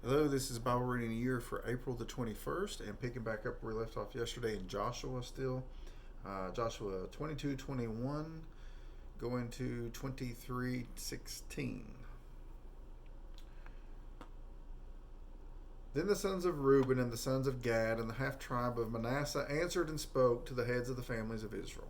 Hello, this is Bible Reading a Year for April the 21st, and picking back up where we left off yesterday in Joshua still. Joshua 22:21, going to 23:16. Then the sons of Reuben and the sons of Gad and the half-tribe of Manasseh answered and spoke to the heads of the families of Israel.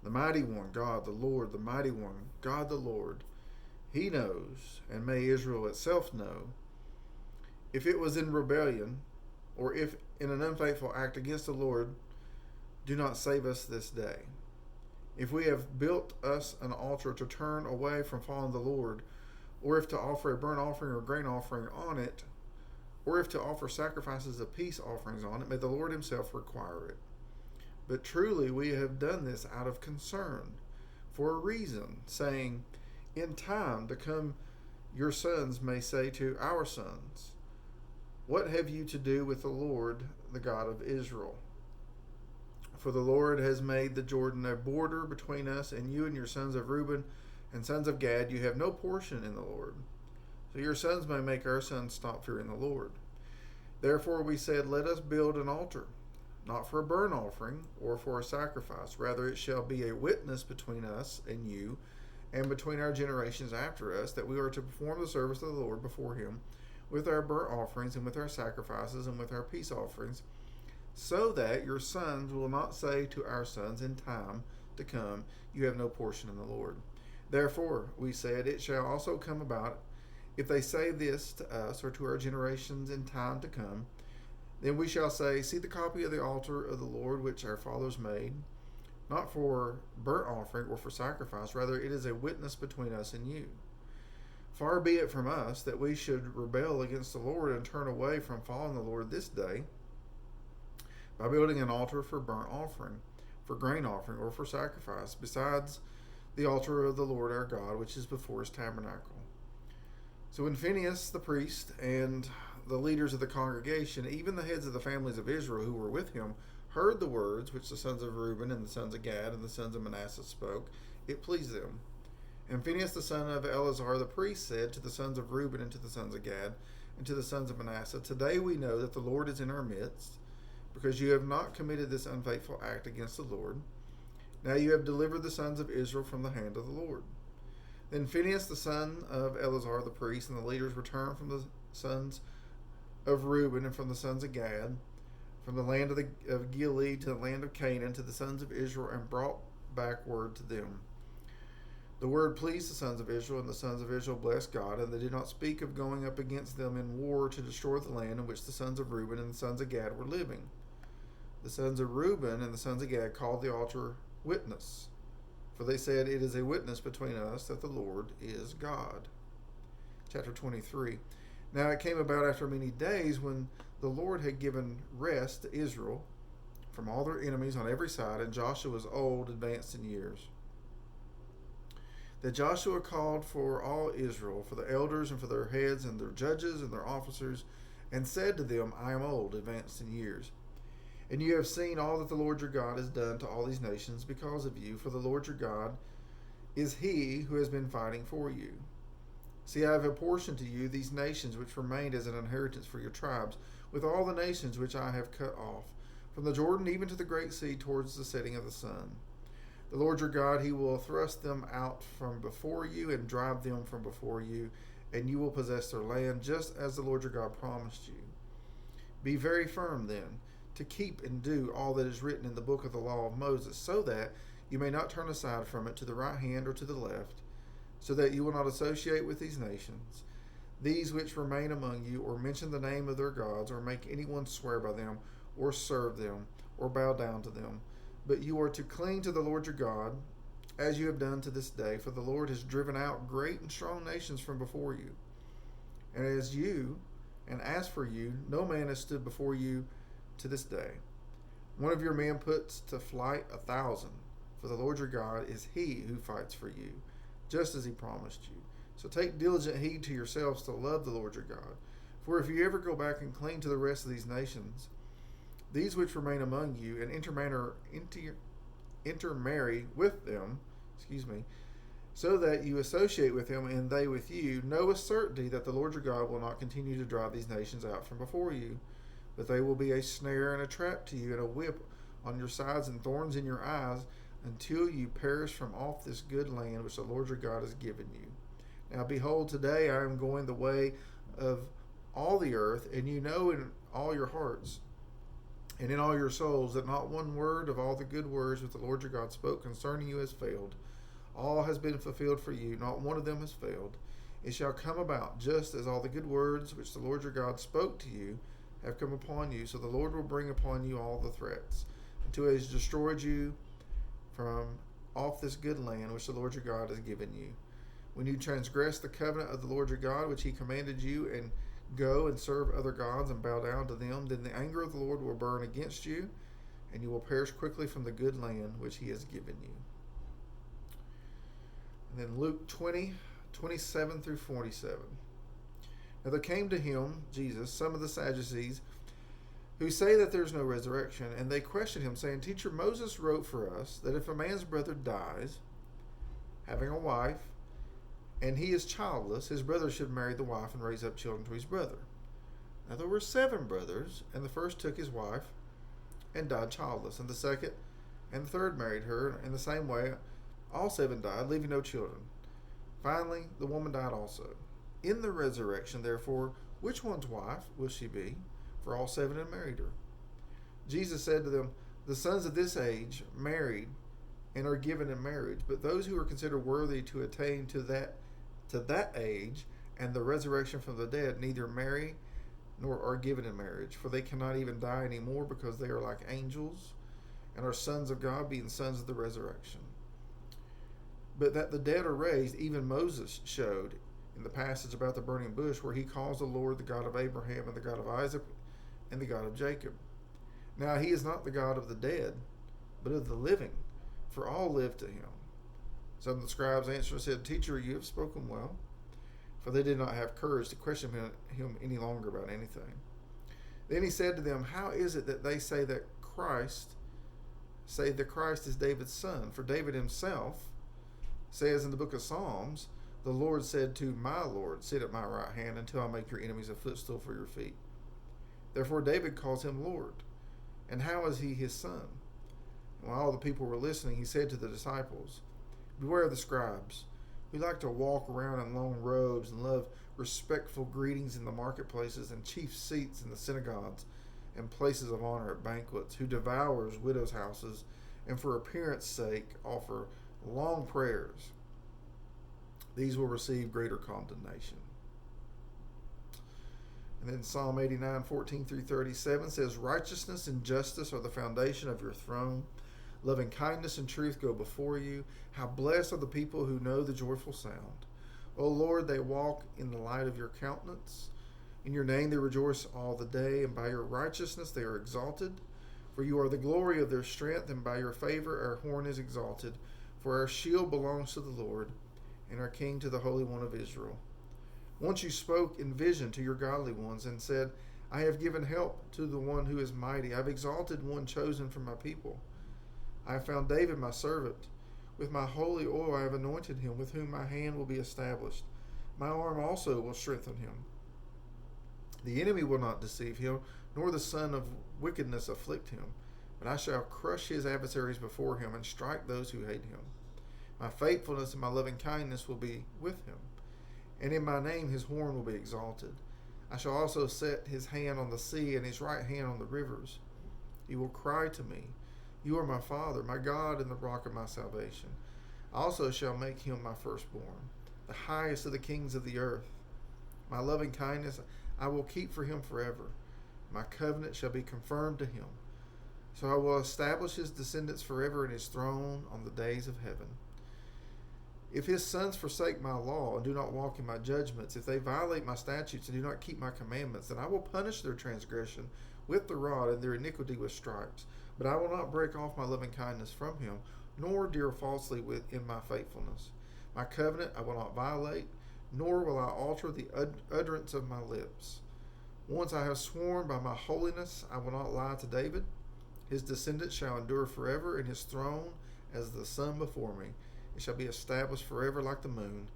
The mighty one, God the Lord, the mighty one, God the Lord, he knows, and may Israel itself know, if it was in rebellion, or if in an unfaithful act against the Lord, do not save us this day. If we have built us an altar to turn away from following the Lord, or if to offer a burnt offering or grain offering on it, or if to offer sacrifices of peace offerings on it, may the Lord himself require it. But truly we have done this out of concern, for a reason, saying, in time to come your sons may say to our sons, what have you to do with the Lord, the God of Israel? For the Lord has made the Jordan a border between us, and you and your sons of Reuben and sons of Gad, you have no portion in the Lord. So your sons may make our sons stop fearing the Lord. Therefore we said, let us build an altar, not for a burnt offering or for a sacrifice. Rather it shall be a witness between us and you, and between our generations after us, that we are to perform the service of the Lord before him, with our burnt offerings and with our sacrifices and with our peace offerings, so that your sons will not say to our sons in time to come, you have no portion in the Lord. Therefore, we said, it shall also come about, if they say this to us or to our generations in time to come, then we shall say, see the copy of the altar of the Lord which our fathers made, not for burnt offering or for sacrifice, rather it is a witness between us and you. Far be it from us that we should rebel against the Lord and turn away from following the Lord this day by building an altar for burnt offering, for grain offering, or for sacrifice, besides the altar of the Lord our God, which is before his tabernacle. So when Phinehas the priest and the leaders of the congregation, even the heads of the families of Israel who were with him, heard the words which the sons of Reuben and the sons of Gad and the sons of Manasseh spoke, it pleased them. And Phinehas the son of Eleazar the priest said to the sons of Reuben and to the sons of Gad and to the sons of Manasseh, today we know that the Lord is in our midst, because you have not committed this unfaithful act against the Lord. Now you have delivered the sons of Israel from the hand of the Lord. Then Phinehas the son of Eleazar the priest and the leaders returned from the sons of Reuben and from the sons of Gad, from the land of Gilead to the land of Canaan, to the sons of Israel, and brought back word to them. The word pleased the sons of Israel, and the sons of Israel blessed God, and they did not speak of going up against them in war to destroy the land in which the sons of Reuben and the sons of Gad were living. The sons of Reuben and the sons of Gad called the altar witness, for they said, it is a witness between us that the Lord is God. Chapter 23. Now it came about after many days, when the Lord had given rest to Israel from all their enemies on every side, and Joshua was old, advanced in years, that Joshua called for all Israel, for the elders and for their heads and their judges and their officers, and said to them, I am old, advanced in years. And you have seen all that the Lord your God has done to all these nations because of you, for the Lord your God is he who has been fighting for you. See, I have apportioned to you these nations which remained as an inheritance for your tribes, with all the nations which I have cut off, from the Jordan even to the great sea towards the setting of the sun. The Lord your God, he will thrust them out from before you and drive them from before you, and you will possess their land, just as the Lord your God promised you. Be very firm then, to keep and do all that is written in the book of the law of Moses, so that you may not turn aside from it to the right hand or to the left, so that you will not associate with these nations, these which remain among you, or mention the name of their gods, or make anyone swear by them, or serve them, or bow down to them. But you are to cling to the Lord your God, as you have done to this day, for the Lord has driven out great and strong nations from before you. And as for you, no man has stood before you to this day. One of your men puts to flight 1,000, for the Lord your God is he who fights for you, just as he promised you. So take diligent heed to yourselves to love the Lord your God. For if you ever go back and cling to the rest of these nations, these which remain among you, and intermarry with them, so that you associate with him and they with you, know with certainty that the Lord your God will not continue to drive these nations out from before you, but they will be a snare and a trap to you and a whip on your sides and thorns in your eyes until you perish from off this good land which the Lord your God has given you. Now behold, today I am going the way of all the earth, and you know in all your hearts and in all your souls that not one word of all the good words which the Lord your God spoke concerning you has failed. All has been fulfilled for you, not one of them has failed. It shall come about just as all the good words which the Lord your God spoke to you have come upon you. So the Lord will bring upon you all the threats, until he has destroyed you from off this good land which the Lord your God has given you. When you transgress the covenant of the Lord your God, which he commanded you, and go and serve other gods and bow down to them, then the anger of the Lord will burn against you, and you will perish quickly from the good land which he has given you. And then Luke 20:27 through 47. Now there came to him, Jesus, some of the Sadducees, who say that there is no resurrection, and they questioned him, saying, Teacher, Moses wrote for us that if a man's brother dies, having a wife, and he is childless, his brother should marry the wife and raise up children to his brother. Now there were 7 brothers, and the first took his wife and died childless, and the second and the third married her. In the same way, all 7 died, leaving no children. Finally, the woman died also. In the resurrection, therefore, which one's wife will she be? For all 7 had married her. Jesus said to them, The sons of this age married and are given in marriage, but those who are considered worthy to attain to that age and the resurrection from the dead neither marry nor are given in marriage, for they cannot even die anymore, because they are like angels and are sons of God, being sons of the resurrection. But that the dead are raised, even Moses showed in the passage about the burning bush, where he calls the Lord the God of Abraham and the God of Isaac and the God of Jacob. Now he is not the God of the dead, but of the living, for all live to him. Some of the scribes answered and said, Teacher, you have spoken well. For they did not have courage to question him any longer about anything. Then he said to them, How is it that they say that Christ is David's son? For David himself says in the book of Psalms, The Lord said to my Lord, Sit at my right hand until I make your enemies a footstool for your feet. Therefore David calls him Lord. And how is he his son? And while all the people were listening, he said to the disciples, Beware of the scribes, who like to walk around in long robes and love respectful greetings in the marketplaces and chief seats in the synagogues and places of honor at banquets, who devours widows' houses and for appearance sake offer long prayers. These will receive greater condemnation. And then Psalm 89:14 through 37 says, Righteousness and justice are the foundation of your throne. Loving kindness and truth go before you. How blessed are the people who know the joyful sound. O Lord, they walk in the light of your countenance. In your name they rejoice all the day, and by your righteousness they are exalted. For you are the glory of their strength, and by your favor our horn is exalted. For our shield belongs to the Lord, and our King to the Holy One of Israel. Once you spoke in vision to your godly ones, and said, I have given help to the one who is mighty. I have exalted one chosen from my people. I have found David my servant. With my holy oil I have anointed him, with whom my hand will be established. My arm also will strengthen him. The enemy will not deceive him, nor the son of wickedness afflict him. But I shall crush his adversaries before him, and strike those who hate him. My faithfulness and my loving kindness will be with him, and in my name his horn will be exalted. I shall also set his hand on the sea, and his right hand on the rivers. He will cry to me, You are my Father, my God, and the rock of my salvation. I also shall make him my firstborn, the highest of the kings of the earth. My loving kindness I will keep for him forever. My covenant shall be confirmed to him. So I will establish his descendants forever in his throne on the days of heaven. If his sons forsake my law and do not walk in my judgments, if they violate my statutes and do not keep my commandments, then I will punish their transgression with the rod and their iniquity with stripes. But I will not break off my loving kindness from him, nor deal falsely in my faithfulness. My covenant I will not violate, nor will I alter the utterance of my lips. Once I have sworn by my holiness, I will not lie to David. His descendants shall endure forever, and his throne as the sun before me. It shall be established forever like the moon,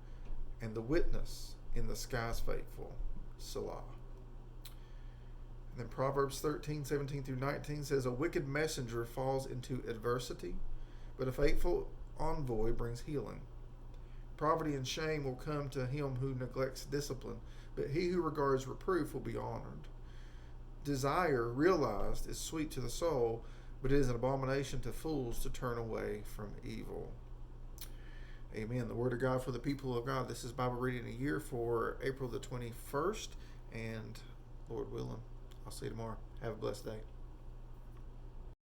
and the witness in the skies faithful. Selah. And then Proverbs 13:17-19 says, a wicked messenger falls into adversity, but a faithful envoy brings healing. Poverty and shame will come to him who neglects discipline, but he who regards reproof will be honored. Desire realized is sweet to the soul, but it is an abomination to fools to turn away from evil. Amen. The word of God for the people of God. This is Bible Reading a Year for April the 21st, and Lord willing, I'll see you tomorrow. Have a blessed day.